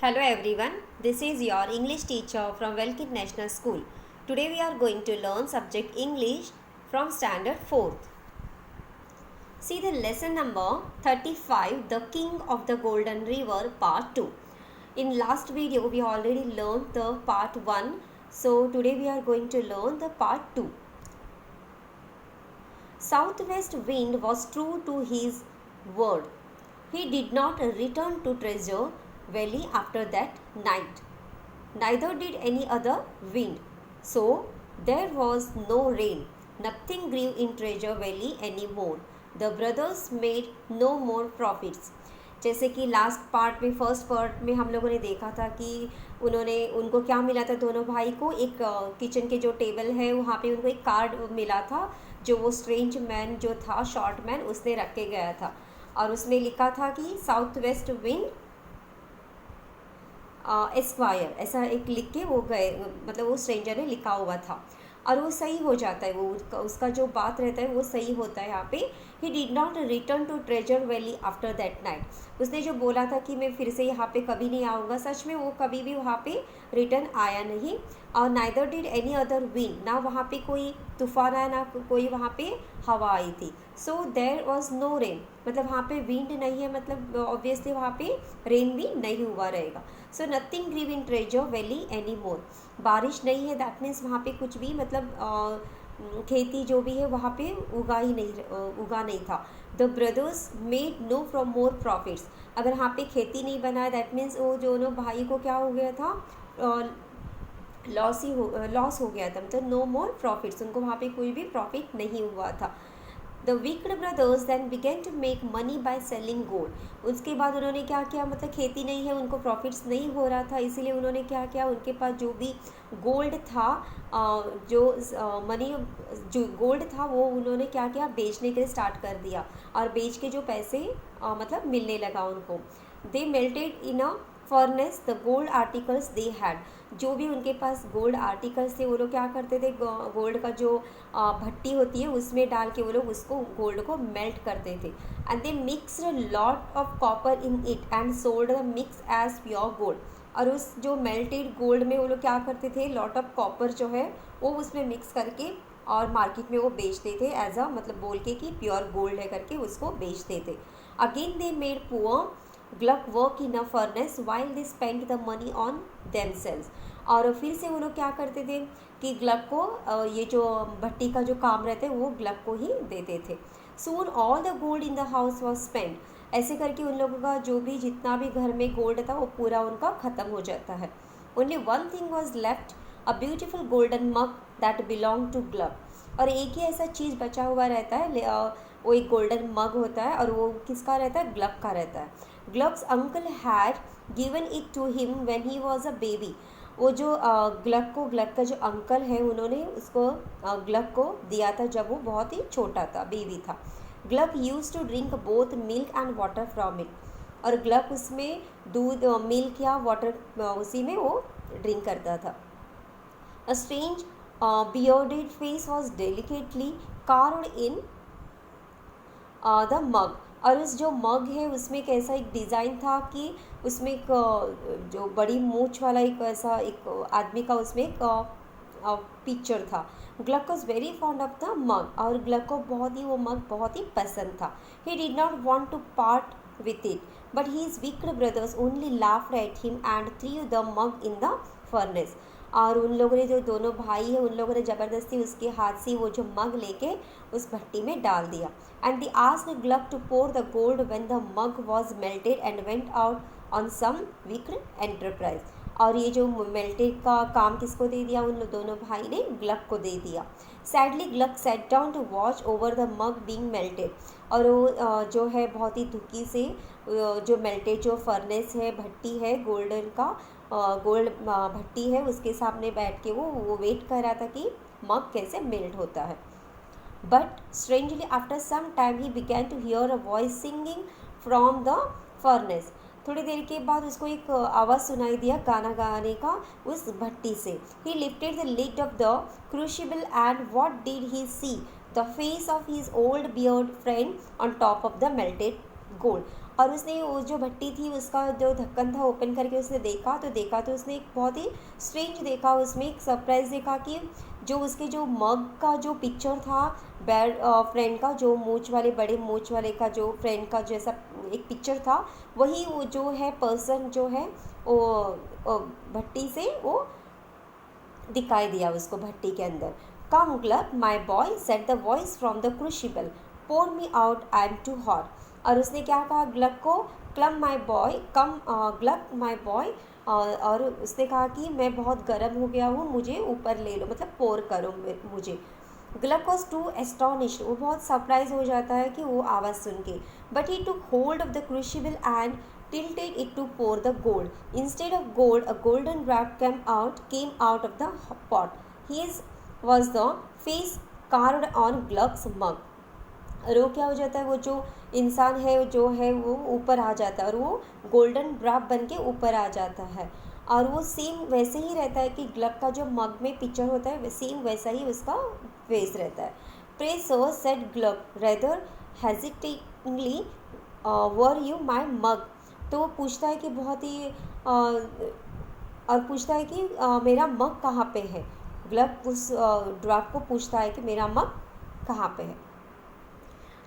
Hello everyone, this is your English teacher from Welkin National School. Today we are going to learn subject English from standard 4th. See the lesson number 35, The King of the Golden River part 2. In last video we already learned the part 1. So today we are going to learn the part 2. Southwest Wind was true to his word. He did not return to Treasure Valley after that night. Neither did any other wind. So there was no rain. Nothing grew in Treasure Valley anymore. The brothers made no more profits. जैसे कि last part में first part में हम लोगों ने देखा था कि उनको क्या मिला था, दोनों भाई को एक किचन के जो टेबल है वहाँ पे उनको एक कार्ड मिला था जो वो स्ट्रेंज मैन जो था, शॉर्ट मैन, उसने रख के गया था और उसमें लिखा था कि साउथ वेस्ट विंड एस्क्वायर, ऐसा एक लिख के वो गए, मतलब वो स्ट्रेंजर ने लिखा हुआ था और वो सही हो जाता है, वो उसका जो बात रहता है वो सही होता है यहाँ पे. He did not return to treasure valley after that night. उसने जो बोला था कि मैं फिर से यहाँ पे कभी नहीं आऊँगा, सच में वो कभी भी वहाँ पे रिटर्न आया नहीं. और neither did any other wind, ना वहाँ पे कोई तूफान आया ना कोई वहाँ पे हवा आई थी. So there was no rain, मतलब वहाँ पे विंड नहीं है, मतलब ऑब्वियसली वहाँ पे रेन भी नहीं हुआ रहेगा. सो नथिंग ग्रीव इन ट्रेजर वैली एनी मोर. बारिश नहीं है, दैट मीन्स वहाँ पे कुछ भी मतलब खेती जो भी है वहाँ पे उगा नहीं था. The brothers made know from more profits. अगर वहाँ पे खेती नहीं बना, दैट मीन्स वो दोनों भाई को क्या हो गया था, लॉस हो गया था, मतलब नो मोर प्रॉफिट्स, उनको वहाँ पे कोई भी प्रॉफिट नहीं हुआ था. The wicked brothers then began to make money by selling gold. उसके बाद उन्होंने क्या किया, मतलब खेती नहीं है, उनको प्रॉफिट्स नहीं हो रहा था, इसीलिए उन्होंने क्या किया, उनके पास जो भी गोल्ड था, जो गोल्ड था वो उन्होंने क्या किया, बेचने के लिए स्टार्ट कर दिया और बेच के जो पैसे मतलब मिलने लगा उनको. They melted in a furnace the gold articles they had. जो भी उनके पास गोल्ड आर्टिकल्स थे वो लोग क्या करते थे, गोल्ड का जो भट्टी होती है उसमें डाल के वो लोग उसको गोल्ड को मेल्ट करते थे. And they mixed lot of copper in it and sold the mix as pure gold. और उस जो मेल्टेड गोल्ड में वो लोग क्या करते थे, लॉट ऑफ कॉपर जो है वो उसमें मिक्स करके और मार्केट में वो बेचते थे एज अ, मतलब बोल के कि प्योर गोल्ड है करके उसको बेचते थे. Again they made poor Gluck work in a furnace while they spend the money on themselves. और फिर से वो लोग क्या करते थे कि ग्लक को ये जो भट्टी का जो काम रहता है वो ग्लक को ही देते थे. सून all the gold in the house was spend. ऐसे करके उन लोगों का जो भी जितना भी घर में गोल्ड था वो पूरा उनका ख़त्म हो जाता है. Only one thing was left, a beautiful golden mug that belong to Gluck. और एक ही ऐसा चीज़ बचा हुआ रहता है, वो एक गोल्डन मग होता है और वो किसका रहता है, ग्लक का रहता है. Gluck's uncle had given it to him when he was a baby. वो जो ग्लक का जो अंकल है उन्होंने उसको ग्लक को दिया था जब वो बहुत ही छोटा था, बेबी था. Gluck use to drink both milk and water from it. और ग्लक उसमें दूध, मिल्क या वाटर उसी में वो ड्रिंक करता था. A strange bearded face was delicately carved in the mug. और उस जो मग है उसमें कैसा एक डिज़ाइन था कि उसमें एक जो बड़ी मूंछ वाला एक ऐसा एक आदमी का उसमें एक पिक्चर था. Gluck was very fond of the mug. और ग्लक को बहुत ही वो मग बहुत ही पसंद था. He did not want to part with it but his wicked brothers only laughed at him and threw the mug in the furnace. और उन लोगों ने, जो दोनों भाई है, उन लोगों ने ज़बरदस्ती उसके हाथ से वो जो मग लेके उस भट्टी में डाल दिया. And they asked Gluck to pour the gold when the mug was melted and went out on some wicked enterprise. और ये जो मेल्टेड का काम किसको दे दिया, उन दोनों भाई ने ग्लक को दे दिया. Sadly Gluck sat down to watch over the mug being melted. और वो जो है बहुत ही दुखी से जो मेल्टेड जो फर्नेस है, भट्टी है गोल्डन का, गोल्ड भट्टी है, उसके सामने बैठ के वो वेट कर रहा था कि मग कैसे मेल्ट होता है. But strangely after some time he began to hear a voice singing from the furnace. थोड़ी देर के बाद उसको एक आवाज़ सुनाई दिया गाना गाने का उस भट्टी से. He lifted the lid off the crucible and what did he see, the face of his old beard friend on top of the melted gold. और उसने वो जो भट्टी थी उसका जो ढक्कन था ओपन करके उसने देखा तो उसने एक बहुत ही स्ट्रेंज देखा, उसमें एक सरप्राइज़ देखा कि जो उसके जो मग का जो पिक्चर था बैड फ्रेंड का, जो मूंछ वाले बड़े मूंछ वाले का जो फ्रेंड का जैसा एक पिक्चर था, वही वो जो है पर्सन जो है वो भट्टी से वो दिखाई दिया उसको भट्टी के अंदर। Come Gluck my boy said the voice from the crucible, pour me out I am too hot. और उसने क्या कहा ग्लक को, come my boy come Gluck my boy, और उसने कहा कि मैं बहुत गर्म हो गया हूँ, मुझे ऊपर ले लो, मतलब पोर करो मुझे। ग्लक वॉज टू एस्टॉनिश्ड, वो बहुत सरप्राइज हो जाता है कि वो आवाज़ सुन के, but he took hold of the crucible and tilted it to pour the gold. Instead of gold, a golden drop came out of the pot. His was the face carved on Gluck's mug. और वो क्या हो जाता है, वो जो इंसान है जो है वो ऊपर आ जाता है और वो गोल्डन ड्रॉप बन के ऊपर आ जाता है, और वो सेम वैसे ही रहता है कि ग्लक का जो मग में पिक्चर होता है सेम वैसा ही उसका फेस रहता है। Pray sir said Gluck rather hesitatingly, were you my mug. तो वो पूछता है कि बहुत ही और पूछता है कि मेरा मग कहाँ पे है। ग्लक उस ड्रॉप को पूछता है कि मेरा मग कहाँ पे है।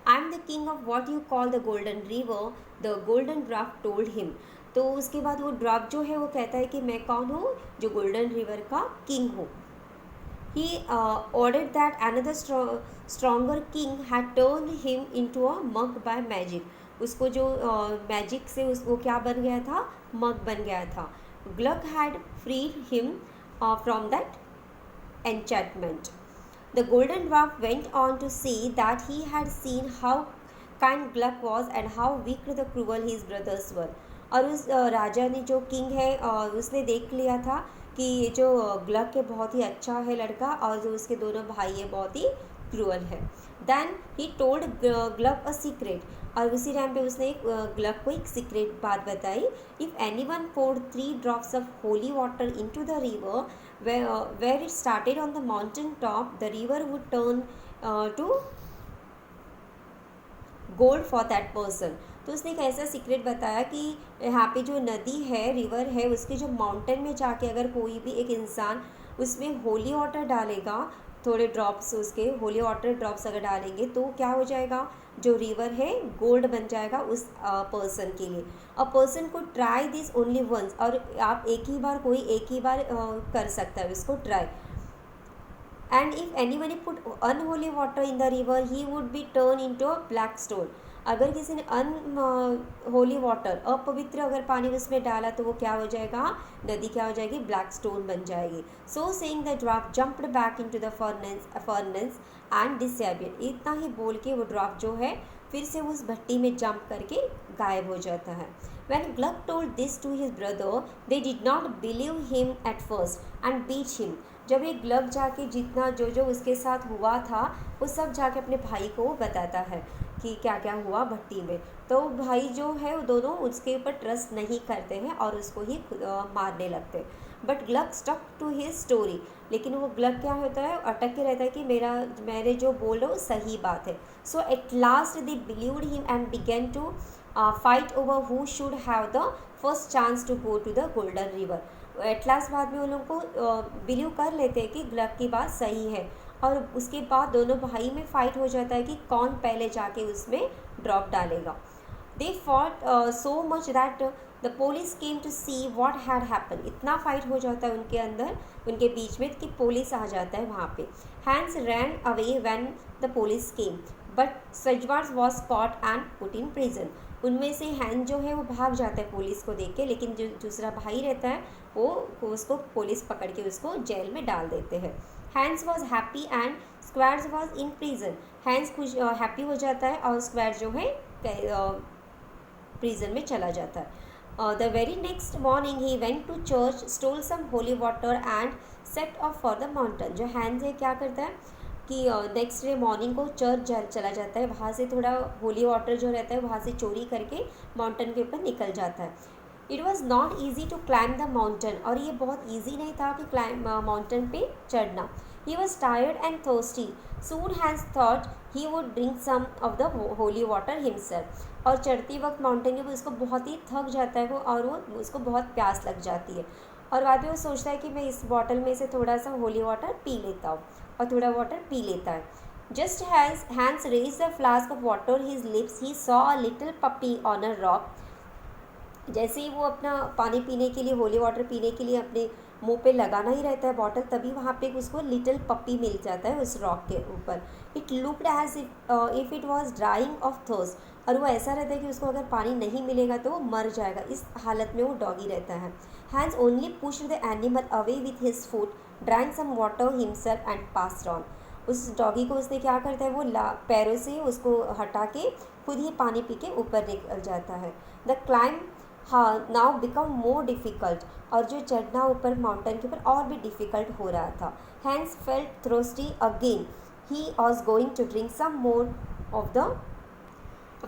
I am the king of what you call the golden river, the golden drop told him. तो उसके बाद वो ड्रॉप जो है वो कहता है कि मैं कौन हूँ, जो गोल्डन रिवर का किंग हूँ। He ordered that another stronger king had turned him into a mug by magic. उसको जो मैजिक से वो क्या बन गया था, मग बन गया था। Gluck had freed him from that enchantment. The golden dwarf went on to say that he had seen how kind Gluck was and how weak the cruel his brothers were. और उस राजा ने जो किंग है उसने देख लिया था कि ये जो ग्लक है बहुत ही अच्छा है लड़का, और जो उसके दोनों भाई है बहुत ही क्रूअल है। Then he told Gluck a secret, और उसी टाइम पे उसने ग्लक को एक सीक्रेट बात बताई। If anyone poured 3 drops of holy water into the river where it started on the mountain top, the river would turn to gold for that person. तो उसने एक ऐसा सीक्रेट बताया कि यहाँ पे जो नदी है, रिवर है, उसके जो माउंटेन में जाके अगर कोई भी एक इंसान उसमें होली वाटर डालेगा, थोड़े ड्रॉप्स उसके होली वाटर ड्रॉप्स अगर डालेंगे तो क्या हो जाएगा, जो रिवर है गोल्ड बन जाएगा उस पर्सन के लिए। अ पर्सन को ट्राई दिस ओनली वंस, और आप एक ही बार कर सकता है उसको try. And if anybody put unholy water in the river he would be turn into a black stone. अगर किसी ने अनहोली वाटर, अपवित्र अगर पानी उसमें डाला तो वो क्या हो जाएगा, नदी क्या हो जाएगी, ब्लैक स्टोन बन जाएगी। So saying the drop jumped back into the furnace and disappeared. इतना ही बोल के वो ड्रॉप जो है फिर से उस भट्टी में जंप करके गायब हो जाता है। When Gluck told this to his brother, they did not believe him at first and beat him. जब ये ग्लक जाके जितना जो उसके साथ हुआ था वो सब जाके अपने भाई को बताता है कि क्या क्या हुआ भट्टी में, तो भाई जो है वो दोनों उसके ऊपर ट्रस्ट नहीं करते हैं और उसको ही मारने लगते हैं। But Gluck stuck to his story, लेकिन वो ग्लक क्या होता है, अटक के रहता है कि मैंने जो बोल रहा हूँ सही बात है। So at last they believed him and began to fight over who should have the first chance to go to the golden river. At last बाद में उन लोगों को बिलीव कर लेते हैं कि ग्लक की बात सही है, और उसके बाद दोनों भाई में फाइट हो जाता है कि कौन पहले जाके उसमें ड्रॉप डालेगा। They fought so much that the police came to see what had happen. इतना फाइट हो जाता है उनके अंदर, उनके बीच में, कि पुलिस आ जाता है वहाँ पे। Hans ran away when the police came but Schwartz was caught and put in prison. उनमें से हैंस जो है वो भाग जाता है पुलिस को देख के, लेकिन जो दूसरा भाई रहता है वो उसको पुलिस पकड़ के उसको जेल में डाल देते हैं। Hans was happy and Schwartz was in prison. Hans खुश हैप्पी हो जाता है और स्क्वाड जो है प्रिजन में चला जाता है। The very next morning he went to church, stole some holy water and set off for the mountain. जो हैंस है क्या करता है कि नेक्स्ट डे मॉर्निंग को चर्च चला जाता है, वहाँ से थोड़ा होली वाटर जो रहता है वहाँ से चोरी करके माउंटेन के ऊपर निकल जाता है। It was not easy to climb the mountain, और ये बहुत ईजी नहीं था कि क्लाइम माउंटेन पे चढ़ना। He was tired and thirsty. Soon Hans thought he would drink some of the holy water himself. और चढ़ती वक्त माउंटेन के ऊपर उसको बहुत ही थक जाता है वो, और वो उसको बहुत प्यास लग जाती है, और बाद में वो सोचता है कि मैं इस बॉटल में से थोड़ा सा होली वाटर पी लेता हूँ, और थोड़ा वाटर पी लेता है. Just as Hans raised the flask of water to his lips, he saw a little puppy on a rock. जैसे ही वो अपना पानी पीने के लिए, होली वाटर पीने के लिए अपने मुंह पे लगाना ही रहता है बॉटल, तभी वहाँ पे उसको लिटिल पपी मिल जाता है उस रॉक के ऊपर. It looked as if it was drying of thirst. और वो ऐसा रहता है कि उसको अगर पानी नहीं मिलेगा तो वो मर जाएगा. इस हालत में वो डॉगी रहता है. Hans only pushed the animal away with his foot, drank some water himself and passed on. उस डॉगी को उसने क्या करता है, वो पैरों से उसको हटा के खुद ही पानी पी के ऊपर निकल जाता है. The climb now become more difficult. और जो चढ़ना ऊपर माउंटेन के ऊपर और भी डिफ़िकल्ट हो रहा था. Hans felt thirsty again. He was going to drink some more of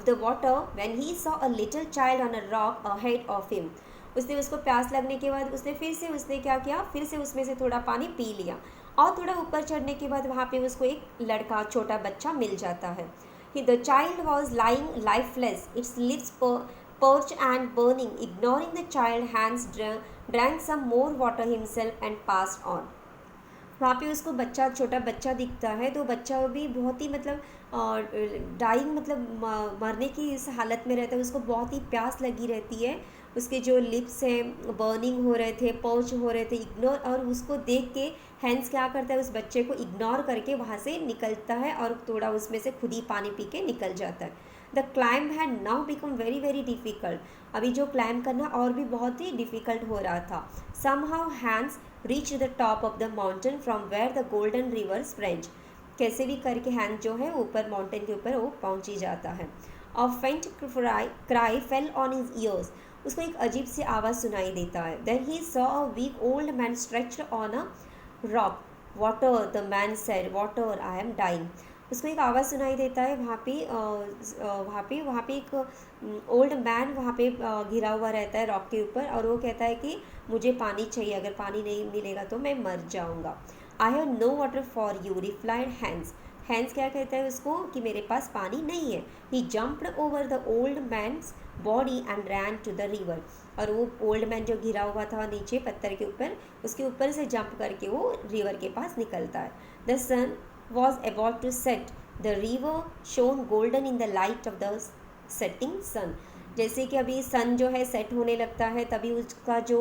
the water when he saw a little child on a rock ahead of him. उसको प्यास लगने के बाद उसने क्या किया, फिर से उसमें से थोड़ा पानी पी लिया, और थोड़ा ऊपर चढ़ने के बाद वहाँ पे उसको एक लड़का, छोटा बच्चा मिल जाता है. The child was lying lifeless, it's lips perched and burning. Ignoring the child, Hans drank some more water himself and passed on. वहाँ पे उसको बच्चा, छोटा बच्चा दिखता है, तो बच्चा भी बहुत ही मतलब डाइंग, मतलब मरने की इस हालत में रहता है. उसको बहुत ही प्यास लगी रहती है. उसके जो लिप्स हैं बर्निंग हो रहे थे, पर्च हो रहे थे. इग्नोर, और उसको देख के हैंस क्या करता है, उस बच्चे को इग्नोर करके वहाँ से निकलता है और थोड़ा उसमें से खुद ही पानी पी के निकल जाता है. The climb had now become very very difficult. अभी जो क्लाइंब करना और भी बहुत ही डिफ़िकल्ट हो रहा था. Somehow Hans reach the top of the mountain from where the golden river sprang. कैसे भी करके हैंस जो है ऊपर माउंटेन के ऊपर वो पहुँच ही जाता है. A faint cry fell on his ears. उसको एक अजीब सी आवाज़ सुनाई देता है. Then he saw a weak old man stretched on a rock. Water, the man said, water, I am dying. उसको एक आवाज़ सुनाई देता है. वहाँ पे एक ओल्ड मैन वहाँ पे घिरा हुआ रहता है रॉक के ऊपर, और वो कहता है कि मुझे पानी चाहिए, अगर पानी नहीं मिलेगा तो मैं मर जाऊँगा. I have no water for you, replied Hans. Hans क्या कहता है उसको कि मेरे पास पानी नहीं है. He jumped over the old man's body and ran to the river. और वो ओल्ड मैन जो घिरा हुआ था नीचे पत्थर के ऊपर, उसके ऊपर से जंप करके वो रिवर के पास निकलता है. The sun was about to set. The river shone golden in the light of the setting sun. जैसे कि अभी सन जो है सेट होने लगता है, तभी उसका जो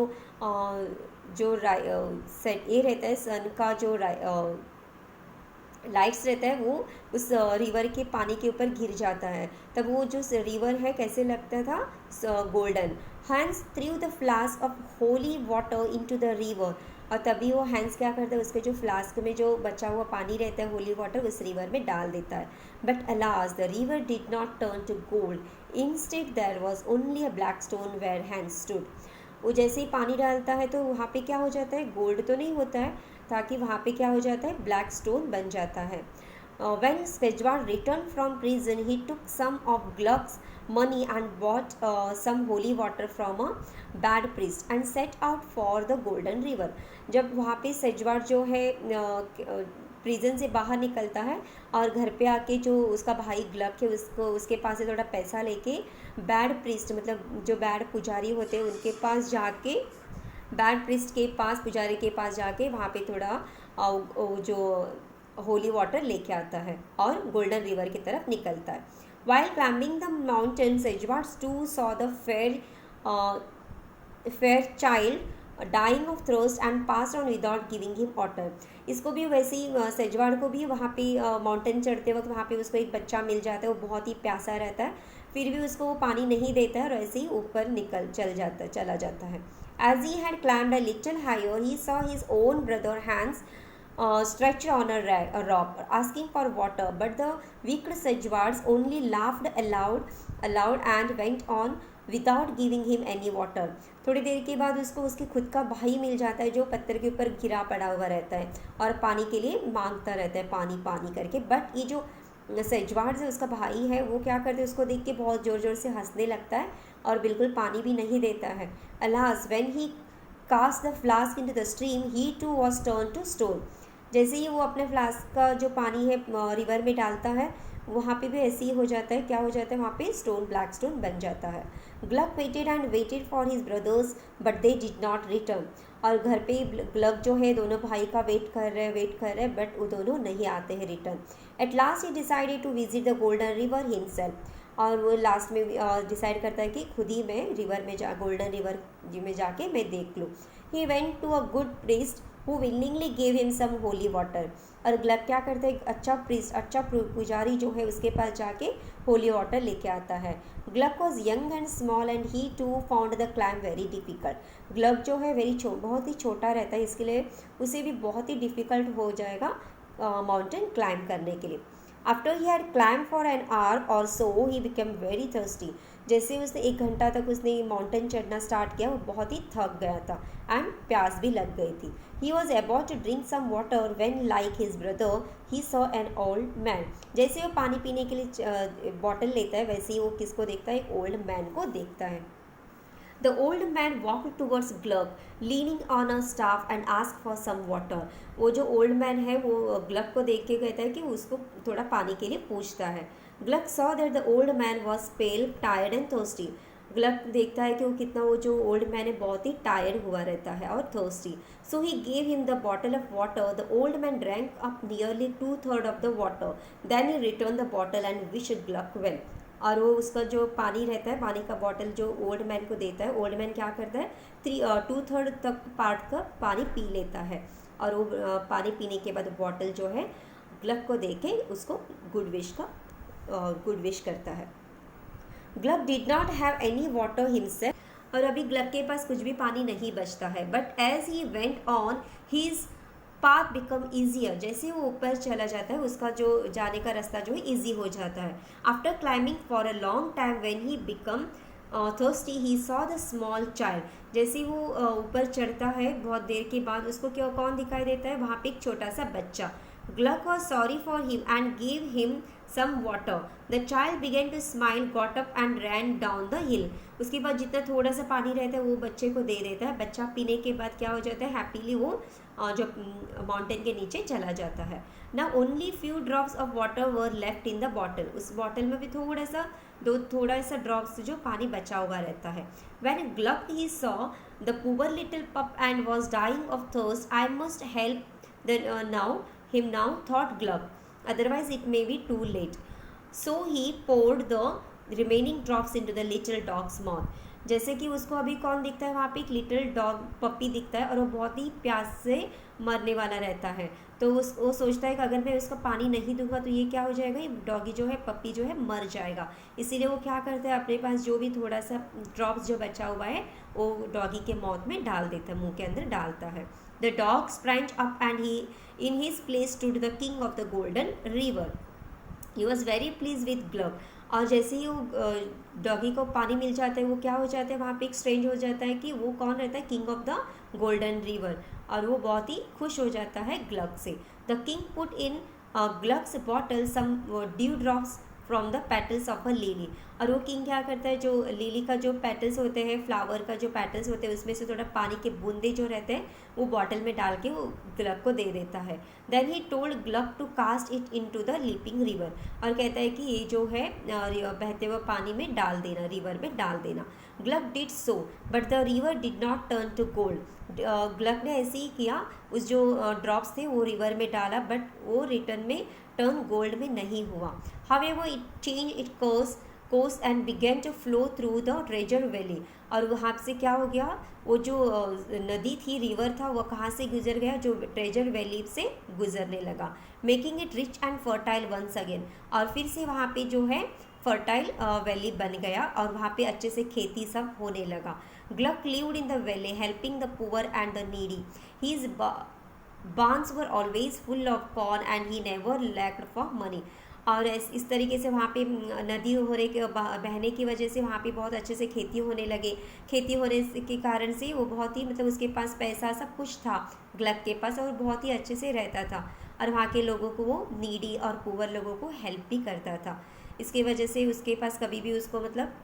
सेट ये रहता है, सन का जो लाइट्स रहता है वो उस रिवर के पानी के ऊपर गिर जाता है. तब वो जो रिवर है कैसे लगता था, golden. Hans threw the flask of holy water into the river. और तभी वो हैंस क्या करता है, उसके जो फ्लास्क में जो बचा हुआ पानी रहता है होली वाटर, उस रिवर में डाल देता है. But alas, the river did not turn to gold. Instead there was only a black stone where Hans stood. वो जैसे ही पानी डालता है तो वहाँ पे क्या हो जाता है, गोल्ड तो नहीं होता है, ताकि वहाँ पे क्या हो जाता है, ब्लैक स्टोन बन जाता है. When Svejwar returned from prison, he took some of Gluck's money and bought some holy water from a bad priest and set out for the Golden River. जब वहाँ पे सेजवार जो है प्रिजन से बाहर निकलता है और घर पे आके जो उसका भाई ग्लक है उसके पास से थोड़ा पैसा लेके बैड प्रिस्ट, मतलब जो बैड पुजारी होते हैं उनके पास जाके, बैड प्रिस्ट के पास, पुजारी के पास जाके वहाँ पे थोड़ा जो होली वाटर लेके आता है और गोल्डन रिवर की तरफ निकलता है. While climbing the mountain, Sejward too saw the fair child dying of thirst and passed on without giving him water. इसको भी वैसे ही सेजवाड़ को भी वहाँ पे माउंटेन चढ़ते वक्त वहाँ पे उसको एक बच्चा मिल जाता है. वो बहुत ही प्यासा रहता है, फिर भी उसको वो पानी नहीं देता है और ऐसे ही ऊपर चला जाता है. As he had climbed a little higher, he saw his own brother Hans stretched on a rock, asking for water. But the wicked Sejwards only laughed aloud and went on without giving him any water. थोड़ी देर के बाद उसको उसके खुद का भाई मिल जाता है जो पत्थर के ऊपर गिरा पड़ा हुआ रहता है और पानी के लिए मांगता रहता है, पानी पानी करके. बट ये जो सेजवार्ड है उसका भाई है, वो क्या करते हैं, उसको देख के बहुत ज़ोर ज़ोर से हंसने लगता है और बिल्कुल पानी भी नहीं देता है. Alas, when he cast the flask into the stream, he too was turned to stone. जैसे ही वो अपने फ्लास्क का जो पानी है रिवर में डालता है, वहाँ पे भी ऐसे ही हो जाता है, क्या हो जाता है वहाँ पे स्टोन, ब्लैक स्टोन बन जाता है। Gluck waited and waited for his brothers but they did not return. और घर पे ग्लग जो है दोनों भाई का वेट कर रहे हैं बट वो दोनों नहीं आते हैं return. At last he decided to visit the golden river himself. और वो लास्ट में डिसाइड करता है कि खुद ही मैं रिवर में गोल्डन रिवर में जाके मैं देख लूँ। He went to a good priest who willingly gave him some holy water. और ग्लग क्या करता है, एक अच्छा प्रीस्ट, अच्छा पुजारी जो है उसके पास जाके होली वाटर लेके आता है। Gluck was young and small and he too found the climb very difficult. Gluck जो है बहुत ही छोटा रहता है, इसके लिए उसे भी बहुत ही डिफिकल्ट हो जाएगा माउंटेन क्लाइम करने के लिए। After he had climb for an hour और सो ही बिकम वेरी थर्स्टी। जैसे उसने 1 घंटा तक उसने माउंटेन चढ़ना स्टार्ट किया, वो बहुत ही थक गया था एंड प्यास भी लग गई थी। He was about to drink some water when like his brother he saw an old man. जैसे वो पानी पीने के लिए बॉटल लेता है, वैसे ही वो किसको देखता है, एक ओल्ड मैन को देखता है। The old man walked towards Glug, leaning on a staff and asked for some water. वो जो ओल्ड मैन है वो ग्लग को देख के कहता है कि उसको थोड़ा पानी के लिए पूछता है। ग्लग saw that the old man was pale, tired and thirsty. ग्लग देखता है कि वो कितना, वो जो ओल्ड मैन है बहुत ही टायर्ड हुआ रहता है और thirsty. So he gave him the bottle of water. The old man drank up nearly 2/3 of the water. Then he return the bottle and wished Gluck well. और वो उसका जो पानी रहता है, पानी का बॉटल जो ओल्ड मैन को देता है, ओल्ड मैन क्या करता है 2/3 तक पार्ट का पानी पी लेता है। और वो पानी पीने के बाद बॉटल जो है ग्लग को दे के उसको गुड विश करता है। Gluck did not have any water himself. और अभी ग्लग के पास कुछ भी पानी नहीं बचता है। But as he went on his path became easier. जैसे वो ऊपर चला जाता है उसका जो जाने का रास्ता जो है ईजी हो जाता है। After climbing for a long time when he become thirsty he saw the small child. जैसे वो ऊपर चढ़ता है बहुत देर के बाद उसको क्या कौन दिखाई देता है, वहाँ पे एक छोटा सा बच्चा। Gluck was sorry for him and gave him some water. The child began to smile, got up and ran down the hill. उसके बाद जितना थोड़ा सा पानी रहता है वो बच्चे को दे देता है। बच्चा पीने के बाद क्या हो जाता है, हैप्पीली वो जो माउंटेन के नीचे चला जाता है। ना only few drops of water were left in the bottle. उस बॉटल में भी थोड़ा सा ड्रॉप्स जो पानी बचा हुआ रहता है। When Gluck he saw the poor little pup and was dying of thirst, I must help him now, thought Gluck. Otherwise it may be too late. So he poured the remaining drops into the little dog's mouth. जैसे कि उसको अभी कौन दिखता है, वहाँ पे एक लिटिल डॉग पप्पी दिखता है और वो बहुत ही प्यास से मरने वाला रहता है। तो वो सोचता है कि अगर मैं उसका पानी नहीं दूंगा तो ये क्या हो जाएगा, ये डॉगी जो है, पप्पी जो है मर जाएगा। इसीलिए वो क्या करता है, अपने पास जो भी थोड़ा सा ड्रॉप्स जो बचा हुआ है वो डॉगी के माउथ में डाल देता है, मुंह के अंदर डालता है। The dog sprang up and he in his place stood the king of the golden river. He was very pleased with Glug. और जैसे ही वो डॉगी को पानी मिल जाता है वो क्या हो जाता है, वहाँ पे एक स्ट्रेंज हो जाता है कि वो कौन रहता है, king of the golden river. और वो बहुत ही खुश हो जाता है ग्लग से। The king put in Gluck's bottle some dew drops from the petals of a lily. और वो किंग क्या करता है, जो लिली का जो पेटल्स होते हैं, फ्लावर का जो पेटल्स होते हैं, उसमें से थोड़ा पानी के बूंदे जो रहते हैं वो बॉटल में डाल के वो ग्लग को दे देता है। Then he told Gluck to cast it into the leaping river. और कहता है कि ये जो है बहते हुए पानी में डाल देना, रिवर में डाल देना। Gluck did so but the river did not turn to gold. Gluck ने ऐसे ही किया, उस जो ड्रॉप्स थे वो रिवर में डाला बट वो रिटर्न में टर्न गोल्ड में नहीं हुआ। However, it changed its course and began to flow through the treasure valley. और वहाँ से क्या हो गया, वो जो नदी थी, रिवर था, वो कहाँ से गुजर गया, जो ट्रेजर वैली से गुजरने लगा। Making it rich and fertile once again. और फिर से वहाँ पे जो है फर्टाइल वैली बन गया और वहाँ पे अच्छे से खेती सब होने लगा। ग्लग lived in the valley helping the poor and the needy. His barns were always full of corn and he never lacked for money. और इस तरीके से वहाँ पे नदी होने के बहने की वजह से वहाँ पे बहुत अच्छे से खेती होने लगे। खेती होने के कारण से वो बहुत ही मतलब उसके पास पैसा सब कुछ था ग्लग के पास और बहुत ही अच्छे से रहता था और वहाँ के लोगों को वो नीडी और पुअर लोगों को हेल्प भी करता था। इसकी वजह से उसके पास कभी भी उसको मतलब